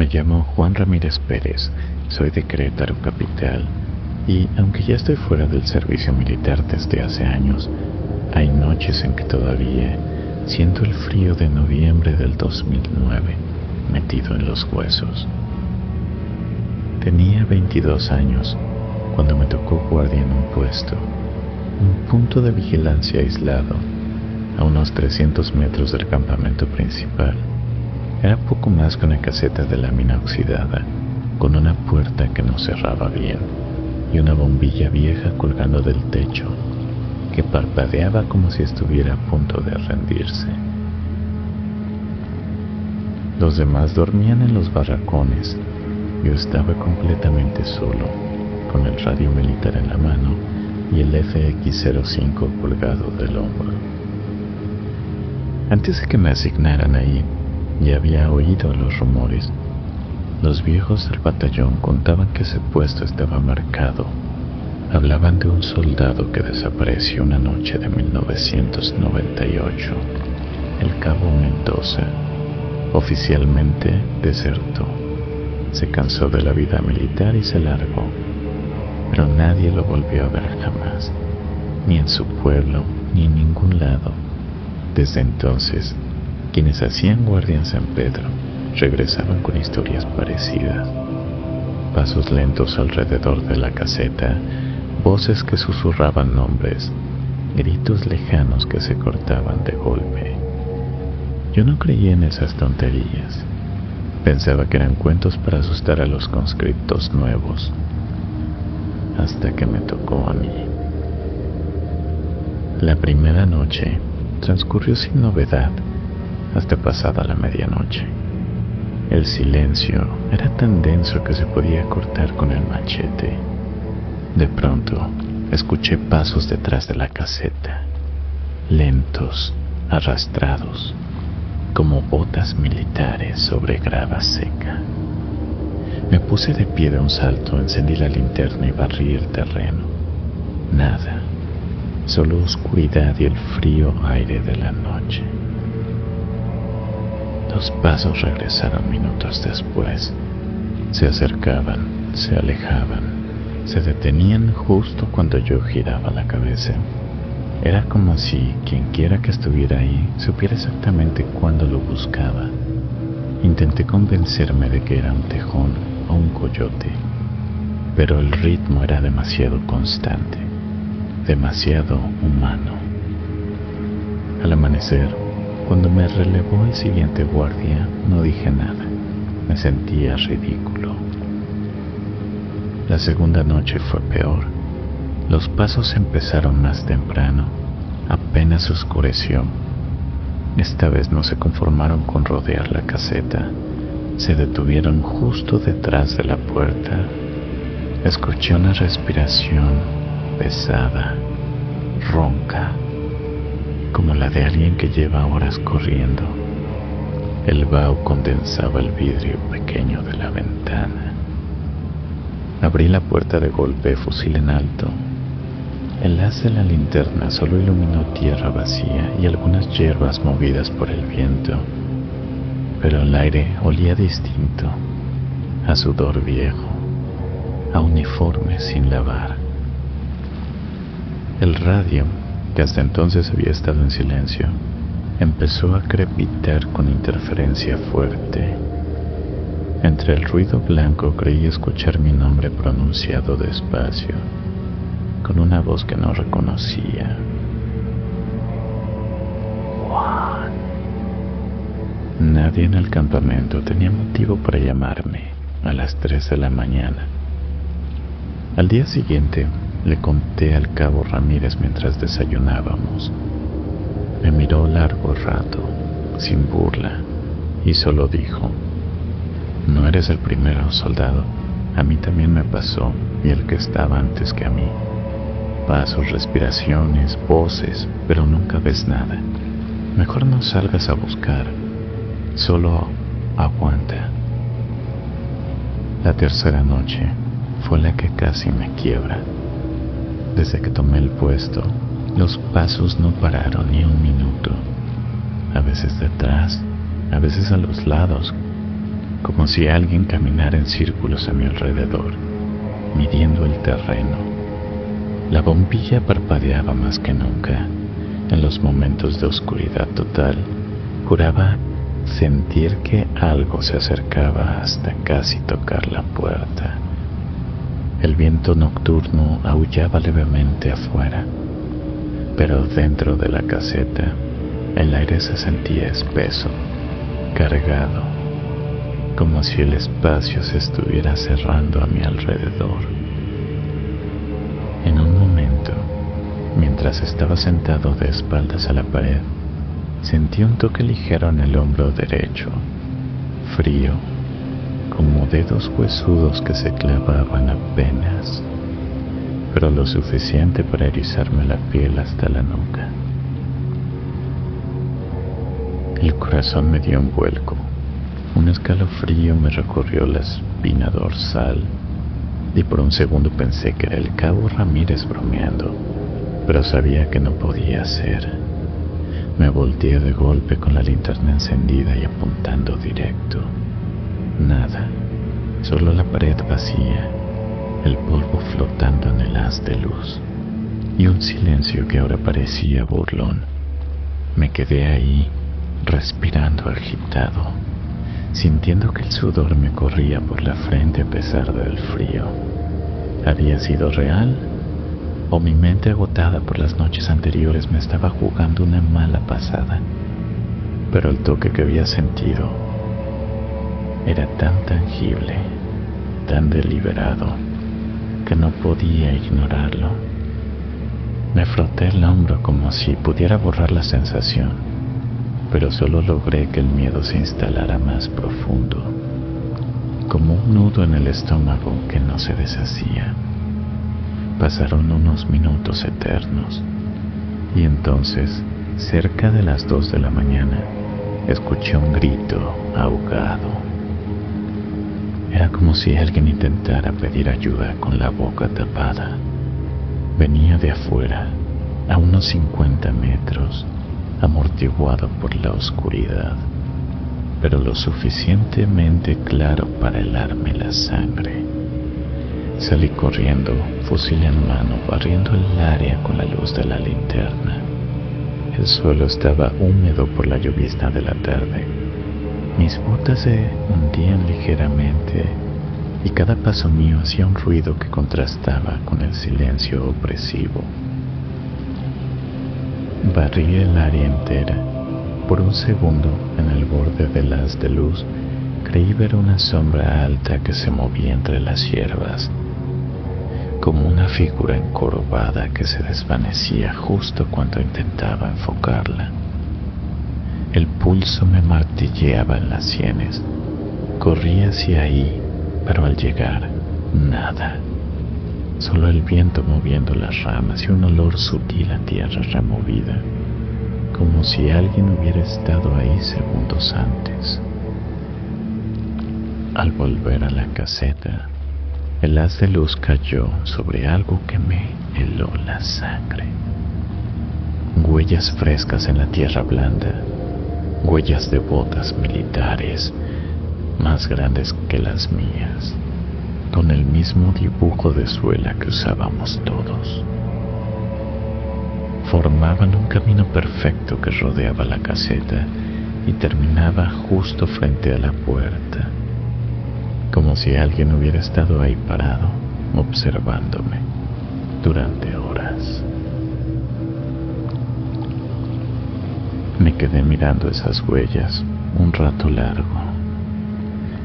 Me llamo Juan Ramírez Pérez, soy de Querétaro capital y aunque ya estoy fuera del servicio militar desde hace años, hay noches en que todavía siento el frío de noviembre del 2009 metido en los huesos. Tenía 22 años cuando me tocó guardia en un puesto, un punto de vigilancia aislado a unos 300 metros del campamento principal. Era poco más que una caseta de lámina oxidada, con una puerta que no cerraba bien y una bombilla vieja colgando del techo, que parpadeaba como si estuviera a punto de rendirse. Los demás dormían en los barracones. Yo estaba completamente solo, con el radio militar en la mano y el FX-05 colgado del hombro. Antes de que me asignaran ahí, ya había oído los rumores. Los viejos del batallón contaban que ese puesto estaba marcado. Hablaban de un soldado que desapareció una noche de 1998, el cabo Mendoza. Oficialmente desertó. Se cansó de la vida militar y se largó, pero nadie lo volvió a ver jamás, ni en su pueblo, ni en ningún lado. Desde entonces, quienes hacían guardia en San Pedro regresaban con historias parecidas. Pasos lentos alrededor de la caseta, voces que susurraban nombres, gritos lejanos que se cortaban de golpe. Yo no creía en esas tonterías. Pensaba que eran cuentos para asustar a los conscriptos nuevos, hasta que me tocó a mí. La primera noche transcurrió sin novedad hasta pasada la medianoche. El silencio era tan denso que se podía cortar con el machete. De pronto, escuché pasos detrás de la caseta, lentos, arrastrados, como botas militares sobre grava seca. Me puse de pie de un salto, encendí la linterna y barrí el terreno. Nada, solo oscuridad y el frío aire de la noche. Los pasos regresaron minutos después. Se acercaban, se alejaban, se detenían justo cuando yo giraba la cabeza. Era como si quien quiera que estuviera ahí supiera exactamente cuándo lo buscaba. Intenté convencerme de que era un tejón o un coyote, pero el ritmo era demasiado constante, demasiado humano. Al amanecer, cuando me relevó el siguiente guardia, no dije nada. Me sentía ridículo. La segunda noche fue peor. Los pasos empezaron más temprano. Apenas oscureció. Esta vez no se conformaron con rodear la caseta. Se detuvieron justo detrás de la puerta. Escuché una respiración pesada, ronca, como la de alguien que lleva horas corriendo. El vaho condensaba el vidrio pequeño de la ventana. Abrí la puerta de golpe, fusil en alto. El haz de la linterna solo iluminó tierra vacía y algunas hierbas movidas por el viento, pero el aire olía distinto, a sudor viejo, a uniforme sin lavar. El radio, que hasta entonces había estado en silencio, empezó a crepitar con interferencia fuerte. Entre el ruido blanco creí escuchar mi nombre pronunciado despacio, con una voz que no reconocía. Juan. Nadie en el campamento tenía motivo para llamarme a las 3 de la mañana. Al día siguiente le conté al cabo Ramírez mientras desayunábamos. Me miró largo rato, sin burla, y solo dijo: «No eres el primero, soldado. A mí también me pasó, y el que estaba antes que a mí. Pasos, respiraciones, voces, pero nunca ves nada. Mejor no salgas a buscar, solo aguanta». La tercera noche fue la que casi me quiebra. Desde que tomé el puesto, los pasos no pararon ni un minuto. A veces detrás, a veces a los lados, como si alguien caminara en círculos a mi alrededor, midiendo el terreno. La bombilla parpadeaba más que nunca. En los momentos de oscuridad total, juraba sentir que algo se acercaba hasta casi tocar la puerta. El viento nocturno aullaba levemente afuera, pero dentro de la caseta el aire se sentía espeso, cargado, como si el espacio se estuviera cerrando a mi alrededor. En un momento, mientras estaba sentado de espaldas a la pared, sentí un toque ligero en el hombro derecho, frío, como dedos huesudos que se clavaban apenas, pero lo suficiente para erizarme la piel hasta la nuca. El corazón me dio un vuelco, un escalofrío me recorrió la espina dorsal y por un segundo pensé que era el cabo Ramírez bromeando, pero sabía que no podía ser. Me volteé de golpe con la linterna encendida y apuntando directo. Nada, solo la pared vacía, el polvo flotando en el haz de luz y un silencio que ahora parecía burlón. Me quedé ahí, respirando agitado, sintiendo que el sudor me corría por la frente a pesar del frío. ¿Había sido real? ¿O mi mente agotada por las noches anteriores me estaba jugando una mala pasada? Pero el toque que había sentido era tan tangible, tan deliberado, que no podía ignorarlo. Me froté el hombro como si pudiera borrar la sensación, pero solo logré que el miedo se instalara más profundo, como un nudo en el estómago que no se deshacía. Pasaron unos minutos eternos, y entonces, cerca de las 2 de la mañana, escuché un grito ahogado. Era como si alguien intentara pedir ayuda con la boca tapada. Venía de afuera, a unos 50 metros, amortiguado por la oscuridad, pero lo suficientemente claro para helarme la sangre. Salí corriendo, fusil en mano, barriendo el área con la luz de la linterna. El suelo estaba húmedo por la llovizna de la tarde. Mis botas se hundían ligeramente y cada paso mío hacía un ruido que contrastaba con el silencio opresivo. Barrí el área entera. Por un segundo, en el borde del haz de luz, creí ver una sombra alta que se movía entre las hierbas, como una figura encorvada que se desvanecía justo cuando intentaba enfocarla. El pulso me martilleaba en las sienes. Corrí hacia ahí, pero al llegar, nada. Solo el viento moviendo las ramas y un olor sutil a tierra removida, como si alguien hubiera estado ahí segundos antes. Al volver a la caseta, el haz de luz cayó sobre algo que me heló la sangre. Huellas frescas en la tierra blanda, huellas de botas militares, más grandes que las mías, con el mismo dibujo de suela que usábamos todos. Formaban un camino perfecto que rodeaba la caseta y terminaba justo frente a la puerta, como si alguien hubiera estado ahí parado, observándome durante horas. Me quedé mirando esas huellas un rato largo,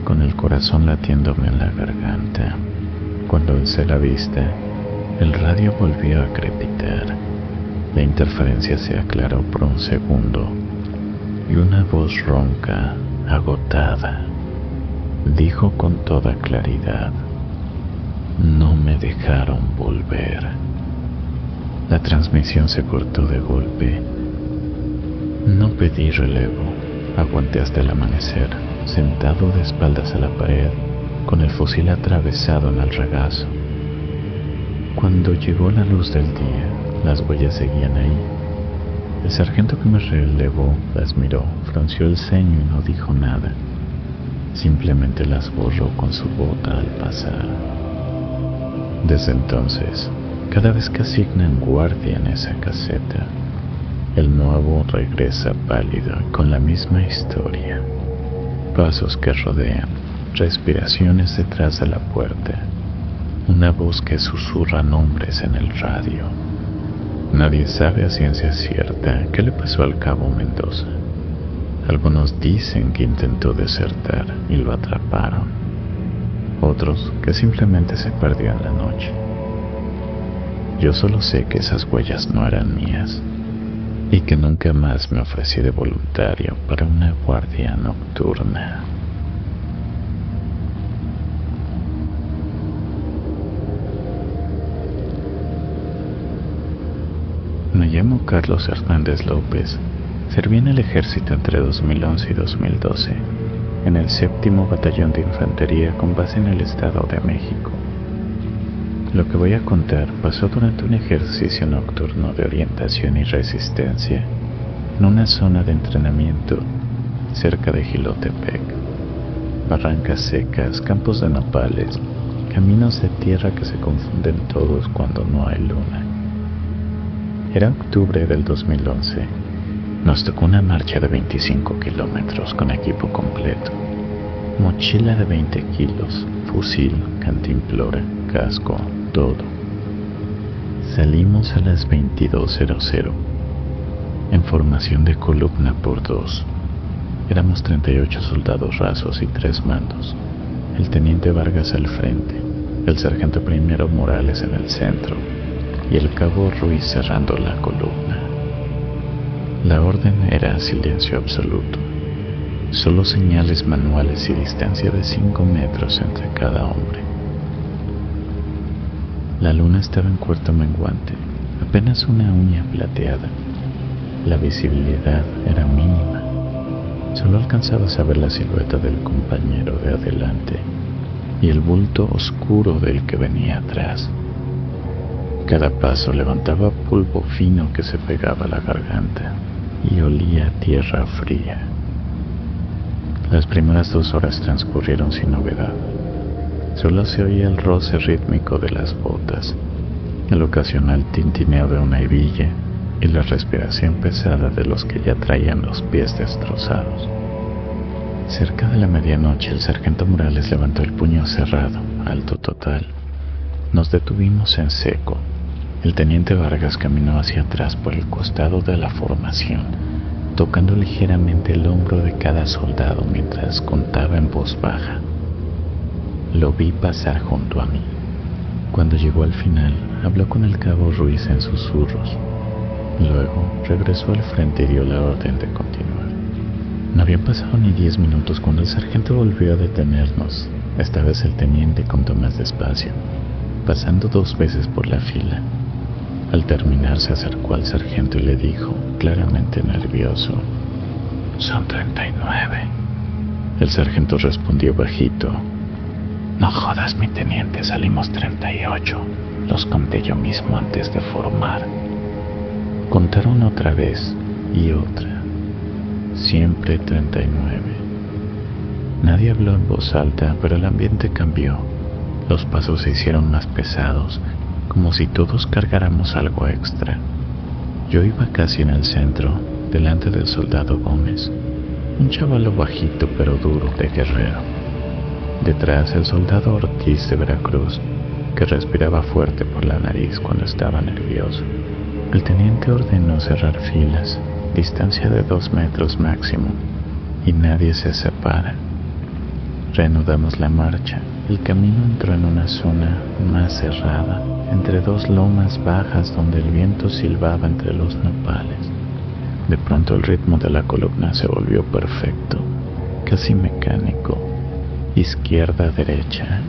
con el corazón latiéndome en la garganta. Cuando alcé la vista, el radio volvió a crepitar. La interferencia se aclaró por un segundo y una voz ronca, agotada, dijo con toda claridad: no me dejaron volver. La transmisión se cortó de golpe. No pedí relevo, aguanté hasta el amanecer, sentado de espaldas a la pared, con el fusil atravesado en el regazo. Cuando llegó la luz del día, las huellas seguían ahí. El sargento que me relevó las miró, frunció el ceño y no dijo nada. simplemente las borró con su bota al pasar. Desde entonces, cada vez que asignan guardia en esa caseta, el nuevo regresa pálido y con la misma historia. Pasos que rodean, respiraciones detrás de la puerta, una voz que susurra nombres en el radio. Nadie sabe a ciencia cierta qué le pasó al cabo Mendoza. Algunos dicen que intentó desertar y lo atraparon. Otros que simplemente se perdió en la noche. Yo solo sé que esas huellas no eran mías y que nunca más me ofrecí de voluntario para una guardia nocturna. Me llamo Carlos Hernández López. Serví en el ejército entre 2011 y 2012, en el 7º Batallón de Infantería con base en el Estado de México. Lo que voy a contar pasó durante un ejercicio nocturno de orientación y resistencia en una zona de entrenamiento cerca de Jilotepec. Barrancas secas, campos de nopales, caminos de tierra que se confunden todos cuando no hay luna. Era octubre del 2011. Nos tocó una marcha de 25 kilómetros con equipo completo. Mochila de 20 kilos, fusil, cantimplora, casco, todo. Salimos a las 22:00, en formación de columna por 2. Éramos 38 soldados rasos y 3 mandos. El teniente Vargas al frente, el sargento primero Morales en el centro y el cabo Ruiz cerrando la columna. La orden era silencio absoluto, solo señales manuales y distancia de 5 metros entre cada hombre. La luna estaba en cuarto menguante, apenas una uña plateada. La visibilidad era mínima, solo alcanzabas a ver la silueta del compañero de adelante y el bulto oscuro del que venía atrás. Cada paso levantaba polvo fino que se pegaba a la garganta y olía a tierra fría. Las primeras 2 horas transcurrieron sin novedad. Solo se oía el roce rítmico de las botas, el ocasional tintineo de una hebilla y la respiración pesada de los que ya traían los pies destrozados. Cerca de la medianoche el sargento Morales levantó el puño cerrado, alto total. Nos detuvimos en seco. El teniente Vargas caminó hacia atrás por el costado de la formación, tocando ligeramente el hombro de cada soldado mientras contaba en voz baja. Lo vi pasar junto a mí. Cuando llegó al final, habló con el cabo Ruiz en susurros. Luego regresó al frente y dio la orden de continuar. No habían pasado ni 10 minutos cuando el sargento volvió a detenernos. Esta vez el teniente contó más despacio, pasando 2 veces por la fila. Al terminar se acercó al sargento y le dijo, claramente nervioso: «Son 39». El sargento respondió bajito: «No jodas, mi teniente, salimos 38. Los conté yo mismo antes de formar». Contaron otra vez y otra. Siempre 39. Nadie habló en voz alta, pero el ambiente cambió. Los pasos se hicieron más pesados, como si todos cargáramos algo extra. Yo iba casi en el centro, delante del soldado Gómez, un chavalo bajito pero duro de guerrero. Detrás el soldado Ortiz de Veracruz, que respiraba fuerte por la nariz cuando estaba nervioso. El teniente ordenó cerrar filas, distancia de 2 metros máximo, y nadie se separa. Reanudamos la marcha. El camino entró en una zona más cerrada, entre 2 lomas bajas donde el viento silbaba entre los nopales. De pronto el ritmo de la columna se volvió perfecto, casi mecánico. Izquierda, derecha,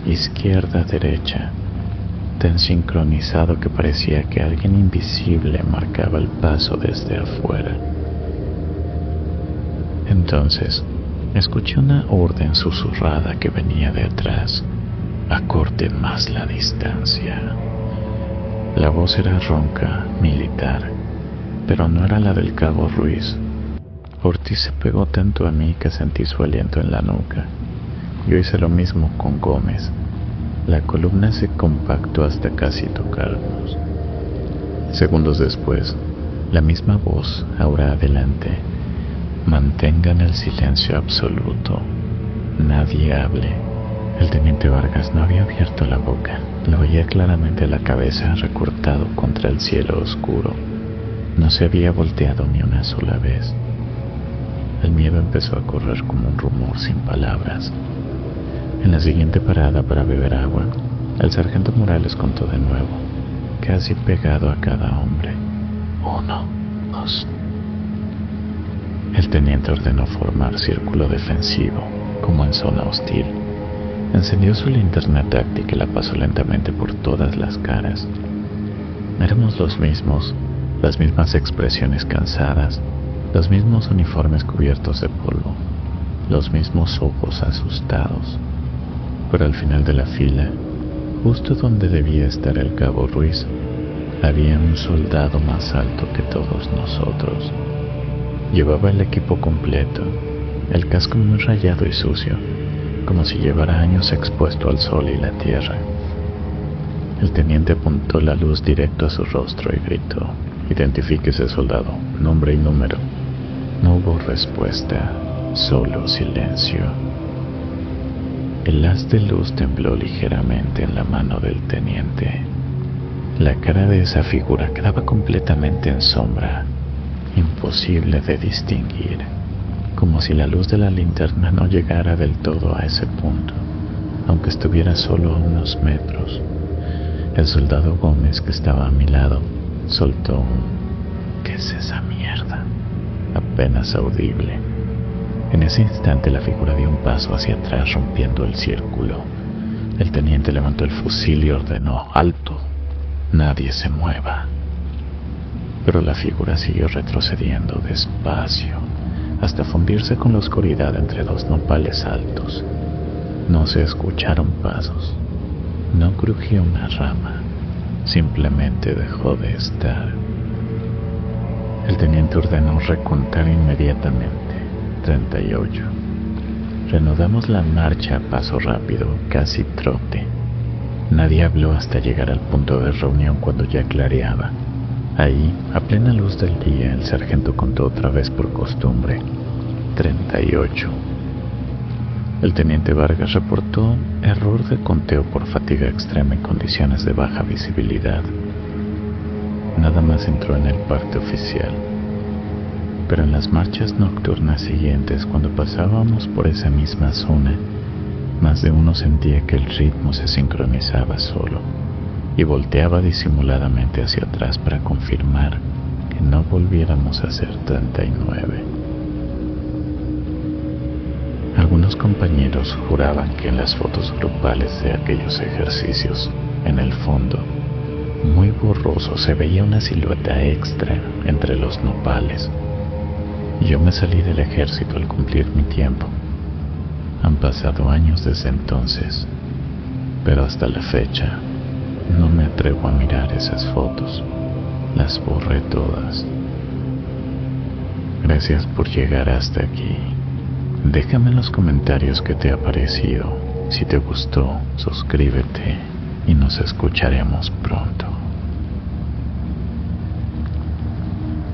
tan sincronizado que parecía que alguien invisible marcaba el paso desde afuera. Entonces, escuché una orden susurrada que venía de atrás: «Acorten más la distancia». La voz era ronca, militar, pero no era la del cabo Ruiz. Ortiz se pegó tanto a mí que sentí su aliento en la nuca. Yo hice lo mismo con Gómez. La columna se compactó hasta casi tocarnos. Segundos después, la misma voz, ahora adelante. Mantengan el silencio absoluto. Nadie hable. El teniente Vargas no había abierto la boca. Lo oía claramente la cabeza recortado contra el cielo oscuro. No se había volteado ni una sola vez. El miedo empezó a correr como un rumor sin palabras. En la siguiente parada para beber agua, el sargento Morales contó de nuevo, casi pegado a cada hombre. 1, 2. El teniente ordenó formar círculo defensivo, como en zona hostil. Encendió su linterna táctica y la pasó lentamente por todas las caras. Éramos los mismos, las mismas expresiones cansadas, los mismos uniformes cubiertos de polvo, los mismos ojos asustados. Pero al final de la fila, justo donde debía estar el cabo Ruiz, había un soldado más alto que todos nosotros. Llevaba el equipo completo, el casco muy rayado y sucio, como si llevara años expuesto al sol y la tierra. El teniente apuntó la luz directo a su rostro y gritó: «Identifíquese, soldado, nombre y número». No hubo respuesta, solo silencio. El haz de luz tembló ligeramente en la mano del teniente. La cara de esa figura quedaba completamente en sombra, imposible de distinguir, como si la luz de la linterna no llegara del todo a ese punto, aunque estuviera solo a unos metros. El soldado Gómez, que estaba a mi lado, soltó un «¿Qué es esa mierda?», apenas audible. En ese instante la figura dio un paso hacia atrás, rompiendo el círculo. El teniente levantó el fusil y ordenó: «¡Alto! Nadie se mueva». Pero la figura siguió retrocediendo despacio, hasta fundirse con la oscuridad entre dos nopales altos. No se escucharon pasos, no crujió una rama, simplemente dejó de estar. El teniente ordenó recontar inmediatamente. 38. Reanudamos la marcha a paso rápido, casi trote. Nadie habló hasta llegar al punto de reunión cuando ya clareaba. Ahí, a plena luz del día, el sargento contó otra vez por costumbre. 38. El teniente Vargas reportó error de conteo por fatiga extrema en condiciones de baja visibilidad. Nada más entró en el parte oficial. Pero en las marchas nocturnas siguientes, cuando pasábamos por esa misma zona, más de uno sentía que el ritmo se sincronizaba solo y volteaba disimuladamente hacia atrás para confirmar que no volviéramos a ser 39. Algunos compañeros juraban que en las fotos grupales de aquellos ejercicios, en el fondo, muy borroso, se veía una silueta extra entre los nopales. Yo me salí del ejército al cumplir mi tiempo. Han pasado años desde entonces, pero hasta la fecha no me atrevo a mirar esas fotos. Las borré todas. Gracias por llegar hasta aquí. Déjame en los comentarios qué te ha parecido. Si te gustó, suscríbete y nos escucharemos pronto.